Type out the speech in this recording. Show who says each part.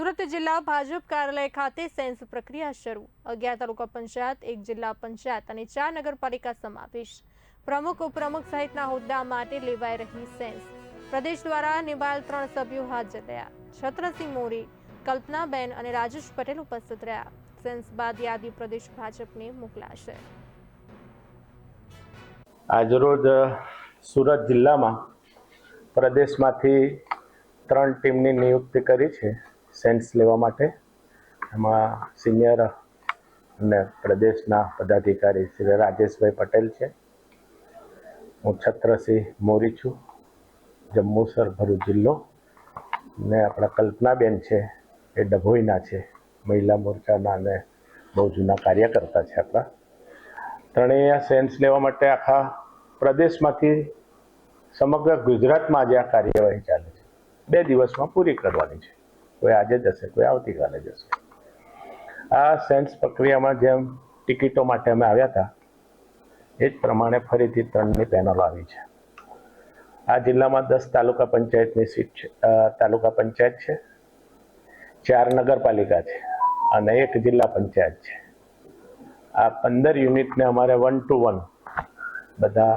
Speaker 1: સુરત જિલ્લા ભાજપ કાર્યાલય ખાતે સેન્સ પ્રક્રિયા શરૂ 11 તાલુકા પંચાયત 1 જિલ્લા પંચાયત અને 4 નગરપાલિકા સમાવેશ પ્રમુખ ઉપપ્રમુખ સહિતના હોદ્દા માટે લેવાઈ રહી સેન્સ પ્રદેશ દ્વારા નિભાયેલ 3 સભ્યો હાજર રહ્યા છત્રસિંહ મોરી કલ્પનાબેન અને રાજેશ પટેલ ઉપસ્થિત રહ્યા સેન્સ બાદ યાદી પ્રદેશ ભાજપને મોકલાશે।
Speaker 2: આજરોજ સુરત જિલ્લામાં પ્રદેશમાંથી 3 ટીમની નિયુક્તિ કરી છે સેન્સ લેવા માટે। એમાં સિનિયર અને પ્રદેશના પદાધિકારી શ્રી રાજેશભાઈ પટેલ છે। હું છત્રસિંહ મોરી છું, જંબુસર ભરૂચ જિલ્લો, ને આપણા કલ્પનાબેન છે એ ડભોઈના છે, મહિલા મોરચાના અને બહુ જૂના કાર્યકર્તા છે આપણા। ત્રણેય સેન્સ લેવા માટે આખા પ્રદેશમાંથી સમગ્ર ગુજરાતમાં આજે આ કાર્યવાહી ચાલે છે। 2 દિવસમાં પૂરી કરવાની છે, કોઈ આજે જશે, કોઈ આવતીકાલે જશે। આ સેન્સ પ્રક્રિયામાં જેમ ટિકિટો માટે અમે આવ્યા હતા એ જ પ્રમાણે ફરીથી 3ની પેનલ આવી છે। આ જિલ્લામાં 10 તાલુકા પંચાયતની સીટ છે, તાલુકા પંચાયત છે, 4 નગરપાલિકા છે અને 1 જિલ્લા પંચાયત છે। આ 15 યુનિટને અમારે 1 to 1 બધા